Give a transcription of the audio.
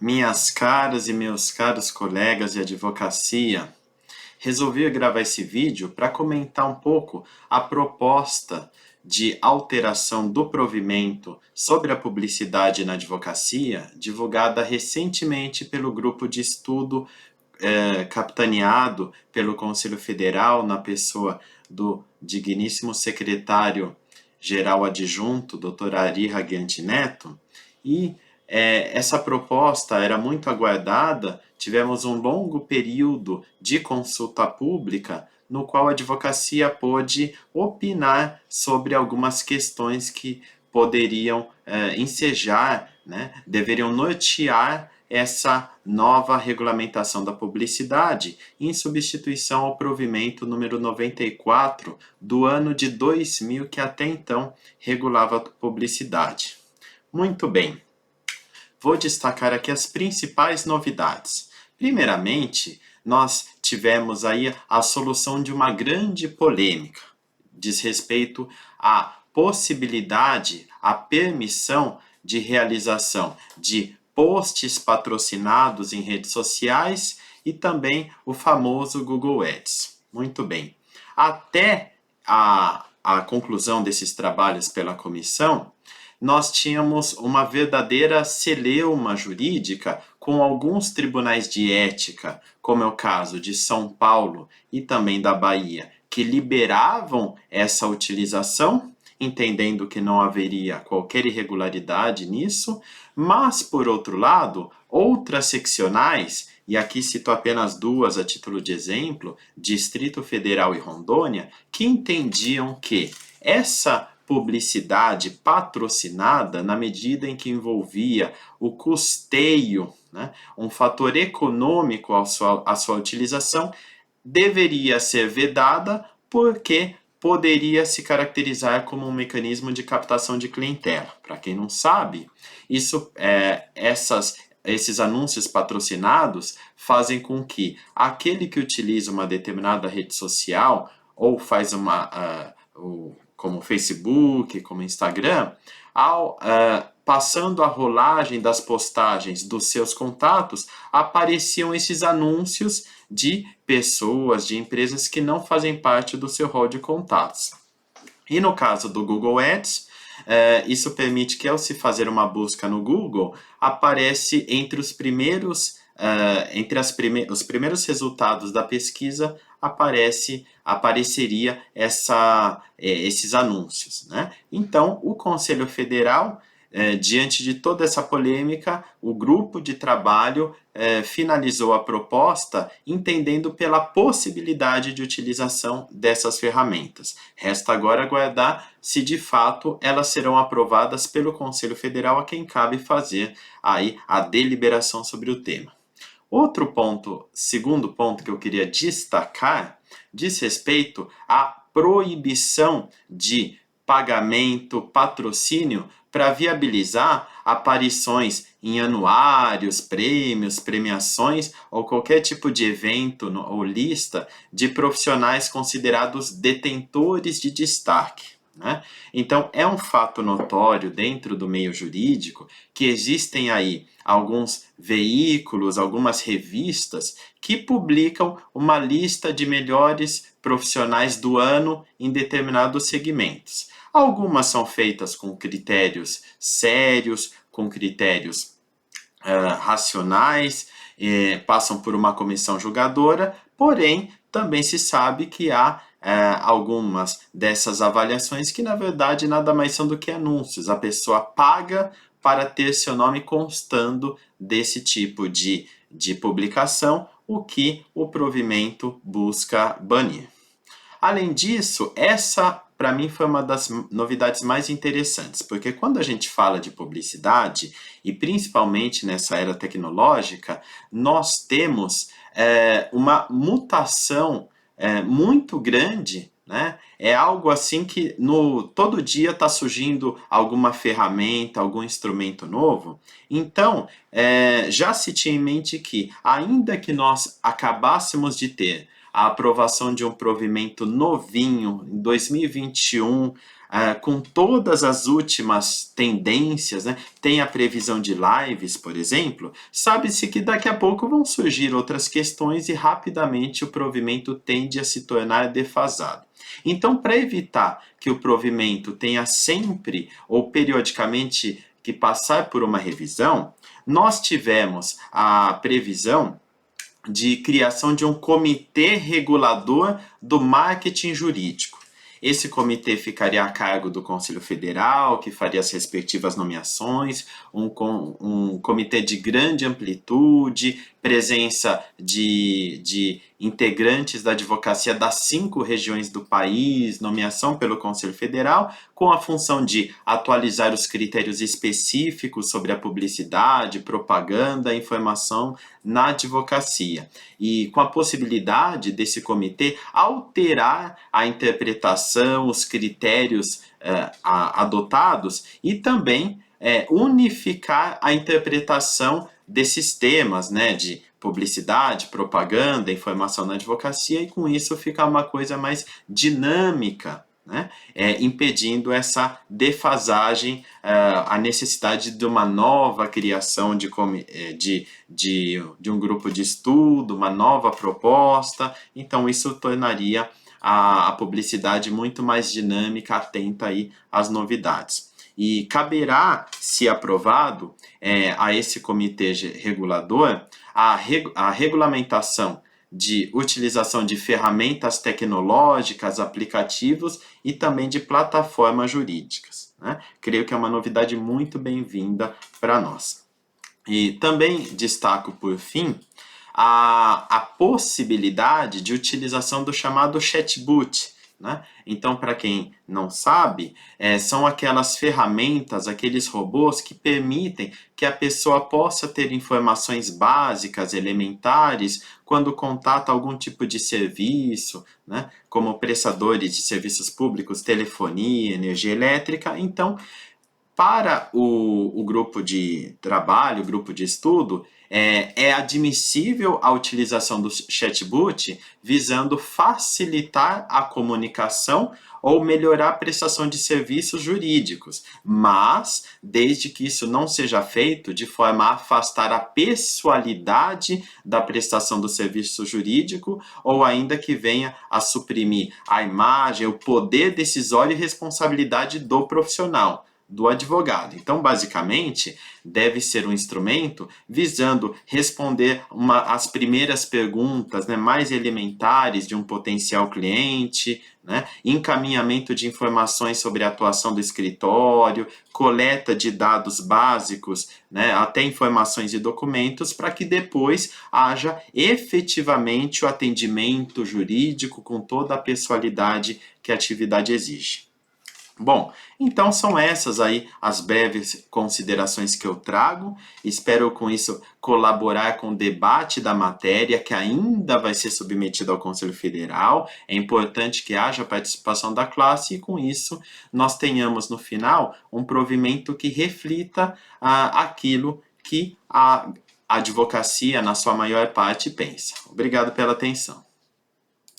Minhas caras e meus caros colegas de advocacia, resolvi gravar esse vídeo para comentar um pouco a proposta de alteração do provimento sobre a publicidade na advocacia, divulgada recentemente pelo grupo de estudo capitaneado pelo Conselho Federal, na pessoa do digníssimo secretário-geral adjunto, Dr. Ari Raguiante Neto, e essa proposta era muito aguardada. Tivemos um longo período de consulta pública no qual a advocacia pôde opinar sobre algumas questões que poderiam ensejar, deveriam nortear essa nova regulamentação da publicidade, em substituição ao provimento número 94 do ano de 2000, que até então regulava a publicidade. Muito bem, vou destacar aqui as principais novidades. Primeiramente, nós tivemos aí a solução de uma grande polêmica, diz respeito à possibilidade, à permissão de realização de posts patrocinados em redes sociais e também o famoso Google Ads. Muito bem. Até a conclusão desses trabalhos pela comissão, nós tínhamos uma verdadeira celeuma jurídica com alguns tribunais de ética, como é o caso de São Paulo e também da Bahia, que liberavam essa utilização, entendendo que não haveria qualquer irregularidade nisso, mas, por outro lado, outras seccionais, e aqui cito apenas duas a título de exemplo, Distrito Federal e Rondônia, que entendiam que essa publicidade patrocinada, na medida em que envolvia o custeio, um fator econômico à sua utilização, deveria ser vedada porque poderia se caracterizar como um mecanismo de captação de clientela. Para quem não sabe, esses anúncios patrocinados fazem com que aquele que utiliza uma determinada rede social ou faz como Facebook, como Instagram, passando a rolagem das postagens dos seus contatos, apareciam esses anúncios de pessoas, de empresas que não fazem parte do seu rol de contatos. E no caso do Google Ads, isso permite que, ao se fazer uma busca no Google, aparece entre os primeiros resultados da pesquisa, apareceria esses anúncios, Então, o Conselho Federal, diante de toda essa polêmica, o grupo de trabalho finalizou a proposta entendendo pela possibilidade de utilização dessas ferramentas. Resta agora aguardar se de fato elas serão aprovadas pelo Conselho Federal, a quem cabe fazer aí a deliberação sobre o tema. Segundo ponto que eu queria destacar, diz respeito à proibição de pagamento, patrocínio, para viabilizar aparições em anuários, prêmios, premiações ou qualquer tipo de evento ou lista de profissionais considerados detentores de destaque. Então, é um fato notório dentro do meio jurídico que existem aí alguns veículos, algumas revistas que publicam uma lista de melhores profissionais do ano em determinados segmentos. Algumas são feitas com critérios sérios, com critérios racionais, passam por uma comissão julgadora, porém, também se sabe que há algumas dessas avaliações que, na verdade, nada mais são do que anúncios. A pessoa paga para ter seu nome constando desse tipo de publicação, o que o provimento busca banir. Além disso, essa, para mim, foi uma das novidades mais interessantes, porque quando a gente fala de publicidade, e principalmente nessa era tecnológica, nós temos uma mutação muito grande, É algo assim que todo dia está surgindo alguma ferramenta, algum instrumento novo. Então, já se tinha em mente que, ainda que nós acabássemos de ter a aprovação de um provimento novinho, em 2021, com todas as últimas tendências, né? Tem a previsão de lives, por exemplo, sabe-se que daqui a pouco vão surgir outras questões e rapidamente o provimento tende a se tornar defasado. Então, para evitar que o provimento tenha sempre ou periodicamente que passar por uma revisão, nós tivemos a previsão de criação de um comitê regulador do marketing jurídico. Esse comitê ficaria a cargo do Conselho Federal, que faria as respectivas nomeações, um comitê de grande amplitude, presença de integrantes da advocacia das 5 regiões do país, nomeação pelo Conselho Federal, com a função de atualizar os critérios específicos sobre a publicidade, propaganda e informação na advocacia. E com a possibilidade desse comitê alterar a interpretação, os critérios adotados e também unificar a interpretação desses temas, né, de publicidade, propaganda, informação na advocacia, e com isso fica uma coisa mais dinâmica, né, impedindo essa defasagem, a necessidade de uma nova criação de um grupo de estudo, uma nova proposta. Então isso tornaria a publicidade muito mais dinâmica, atenta aí às novidades. E caberá, se aprovado, a esse comitê regulador a regulamentação de utilização de ferramentas tecnológicas, aplicativos e também de plataformas jurídicas, né? Creio que é uma novidade muito bem-vinda para nós. E também destaco, por fim, a possibilidade de utilização do chamado chatbot, né? Então, para quem não sabe, são aquelas ferramentas, aqueles robôs que permitem que a pessoa possa ter informações básicas, elementares, quando contata algum tipo de serviço, né? Como prestadores de serviços públicos, telefonia, energia elétrica. Então, para o grupo de trabalho, o grupo de estudo, é admissível a utilização do chatbot visando facilitar a comunicação ou melhorar a prestação de serviços jurídicos, mas desde que isso não seja feito de forma a afastar a pessoalidade da prestação do serviço jurídico ou ainda que venha a suprimir a imagem, o poder decisório e responsabilidade do profissional, do advogado. Então, basicamente, deve ser um instrumento visando responder as primeiras perguntas, né, mais elementares de um potencial cliente, né, encaminhamento de informações sobre a atuação do escritório, coleta de dados básicos, né, até informações e documentos, para que depois haja efetivamente o atendimento jurídico com toda a pessoalidade que a atividade exige. Bom, então são essas aí as breves considerações que eu trago. Espero com isso colaborar com o debate da matéria que ainda vai ser submetida ao Conselho Federal. É importante que haja participação da classe e com isso nós tenhamos no final um provimento que reflita aquilo que a advocacia, na sua maior parte, pensa. Obrigado pela atenção.